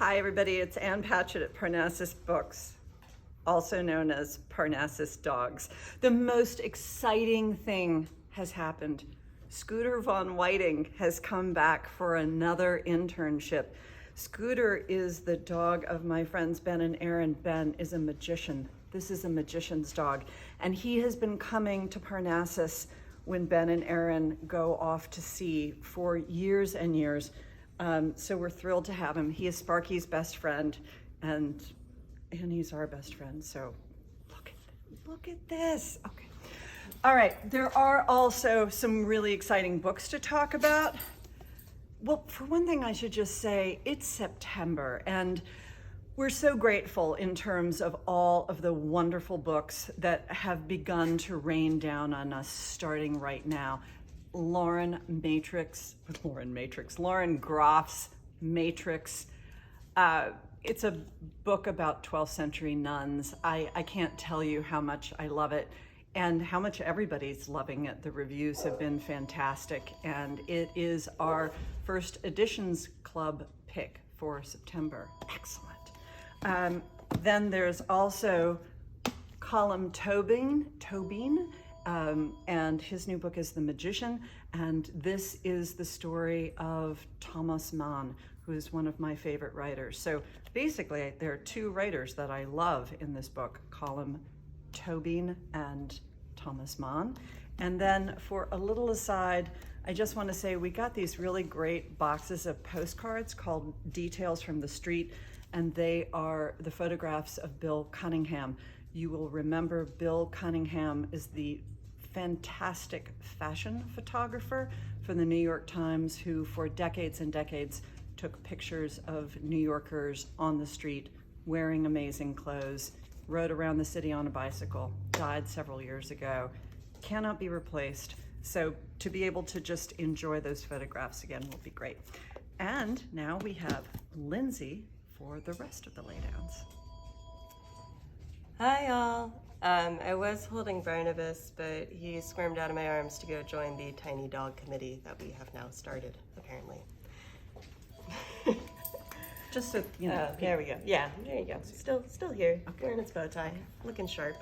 Hi everybody, it's Ann Patchett at Parnassus Books, also known as Parnassus Dogs. The most exciting thing has happened. Scooter von Whiting has come back for another internship. Scooter is the dog of my friends Ben and Aaron. Ben is a magician. This is a magician's dog. And he has been coming to Parnassus when Ben and Aaron go off to sea for years and years. So we're thrilled to have him. He is Sparky's best friend, and he's our best friend. So look at this. Okay. All right. There are also some really exciting books to talk about. Well, for one thing, I should just say it's September, and we're so grateful in terms of all of the wonderful books that have begun to rain down on us starting right now. Lauren Geoff's Matrix. It's a book about 12th century nuns. I can't tell you how much I love it and how much everybody's loving it. The reviews have been fantastic, and it is our first editions club pick for September. Excellent. Then there's also Colm Tóibín, and his new book is The Magician, and this is the story of Thomas Mann, who is one of my favorite writers. So basically, there are two writers that I love in this book, Colm Tóibín and Thomas Mann. And then for a little aside, I just want to say we got these really great boxes of postcards called Details from the Street, and they are the photographs of Bill Cunningham. You will remember Bill Cunningham is the fantastic fashion photographer for the New York Times, who for decades and decades took pictures of New Yorkers on the street wearing amazing clothes, rode around the city on a bicycle, died several years ago, cannot be replaced. So to be able to just enjoy those photographs again will be great. And now we have Lindsay for the rest of the Laydowns. Hi y'all. I was holding Barnabas, but he squirmed out of my arms to go join the tiny dog committee that we have now started, apparently. Just so you know. There we go. Yeah, there you go. Still here. Okay. Wearing its bow tie, looking sharp.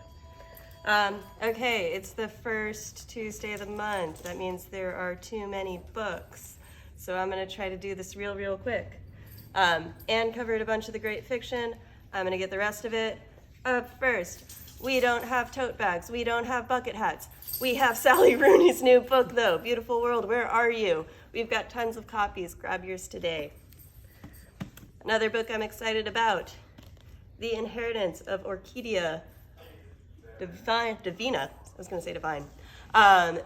Okay, it's the first Tuesday of the month. That means there are too many books. So I'm gonna try to do this real quick. Anne covered a bunch of the great fiction. I'm gonna get the rest of it. Up first, we don't have tote bags. We don't have bucket hats. We have Sally Rooney's new book though, Beautiful World, Where Are You? We've got tons of copies. Grab yours today. Another book I'm excited about, The Inheritance of Orchidea Divina. I was gonna say divine.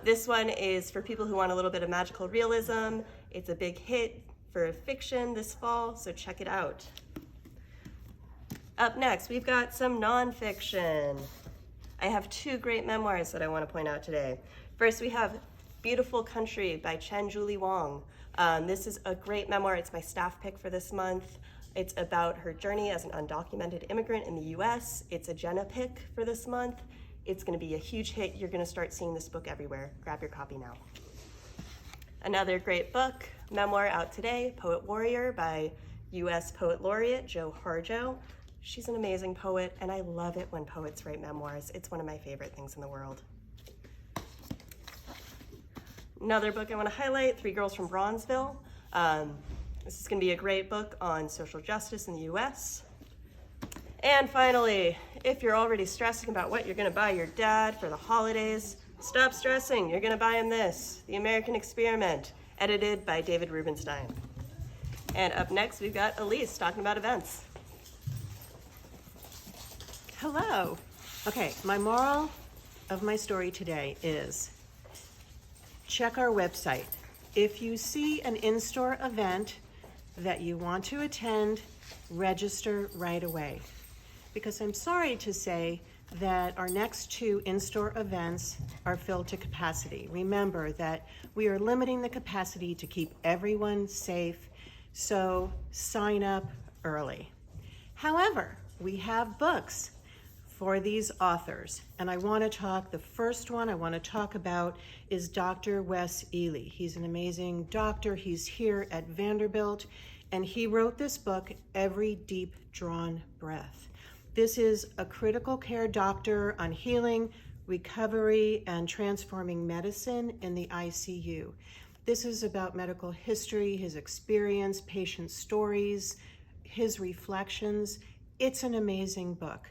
This one is for people who want a little bit of magical realism. It's a big hit for fiction this fall, so check it out. Up next, we've got some nonfiction. I have two great memoirs that I want to point out today. First, we have Beautiful Country by Quian Julie Wang. This is a great memoir. It's my staff pick for this month. It's about her journey as an undocumented immigrant in the US. It's a Jenna pick for this month. It's going to be a huge hit. You're going to start seeing this book everywhere. Grab your copy now. Another great book, memoir out today, Poet Warrior by US Poet Laureate Jo Harjo. She's an amazing poet, and I love it when poets write memoirs. It's one of my favorite things in the world. Another book I want to highlight, Three Girls from Bronzeville. This is going to be a great book on social justice in the US. And finally, if you're already stressing about what you're going to buy your dad for the holidays, stop stressing. You're going to buy him this, The American Experiment, edited by David Rubenstein. And up next, we've got Elise talking about events. Hello. Okay, my moral of my story today is check our website. If you see an in-store event that you want to attend, register right away. Because I'm sorry to say that our next two in-store events are filled to capacity. Remember that we are limiting the capacity to keep everyone safe, so sign up early. However, we have books for these authors, and I want to talk, the first one I want to talk about is Dr. Wes Ely. He's an amazing doctor. He's here at Vanderbilt, And he wrote this book, Every Deep Drawn Breath. This is a critical care doctor on healing, recovery, and transforming medicine in the ICU. This is about medical history, his experience, patient stories, his reflections. It's an amazing book.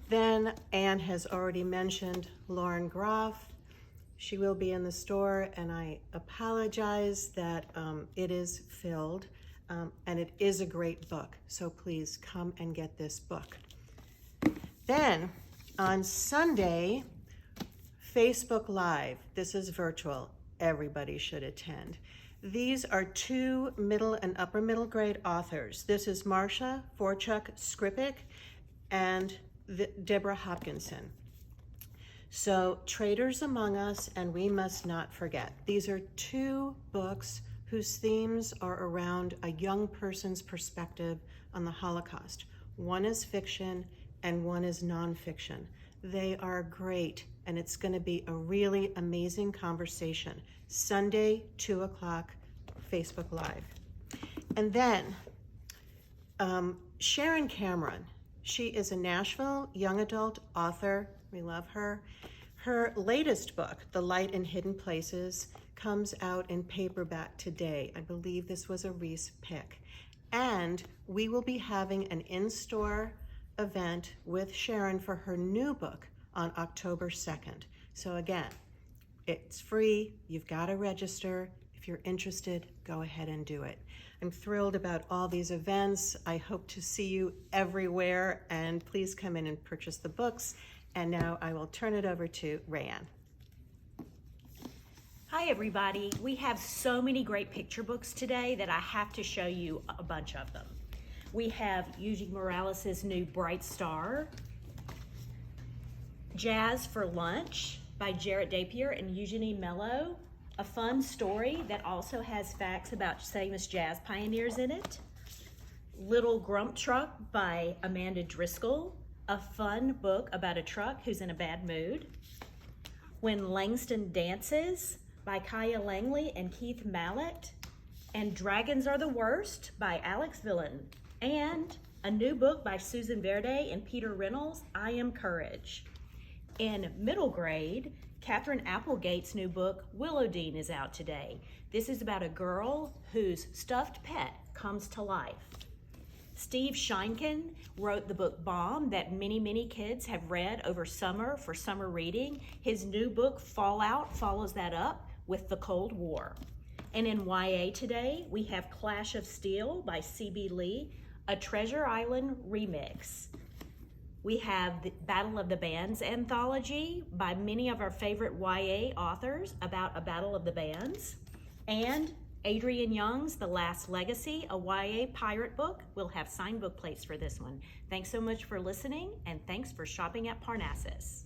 Then Anne has already mentioned Lauren Geoff. She will be in the store, and I apologize that it is filled, and it is a great book. So please come and get this book. Then on Sunday, Facebook Live. This is virtual. Everybody should attend. These are two middle and upper middle grade authors. This is Marcia Forchuk-Skripik and Deborah Hopkinson. So Traders Among Us and We Must Not Forget. These are two books whose themes are around a young person's perspective on the Holocaust. One is fiction and one is nonfiction. They are great, and it's going to be a really amazing conversation. Sunday, 2 o'clock, Facebook Live. And then Sharon Cameron. She is a Nashville young adult author. We love her. Her latest book, The Light in Hidden Places, comes out in paperback today. I believe this was a Reese pick. And we will be having an in-store event with Sharon for her new book on October 2nd. So again, it's free. You've got to register. If you're interested, go ahead and do it. I'm thrilled about all these events. I hope to see you everywhere, and please come in and purchase the books. And now I will turn it over to Rayanne. Hi everybody. We have so many great picture books today that I have to show you a bunch of them. We have Eugene Morales' new Bright Star, Jazz for Lunch by Jarrett Dapier and Eugenie Mello, a fun story that also has facts about famous jazz pioneers in it. Little Grump Truck by Amanda Driscoll, a fun book about a truck who's in a bad mood. When Langston Dances by Kaya Langley and Keith Mallett, and Dragons Are the Worst by Alex Villan, and a new book by Susan Verde and Peter Reynolds, I Am Courage. In middle grade, Catherine Applegate's new book, Willowdean, is out today. This is about a girl whose stuffed pet comes to life. Steve Sheinkin wrote the book Bomb that many kids have read over summer for summer reading. His new book, Fallout, follows that up with the Cold War. And in YA today, we have Clash of Steel by C.B. Lee, a Treasure Island remix. We have the Battle of the Bands anthology by many of our favorite YA authors about a Battle of the Bands. And Adrian Young's The Last Legacy, a YA pirate book. We'll have signed book plates for this one. Thanks so much for listening, and thanks for shopping at Parnassus.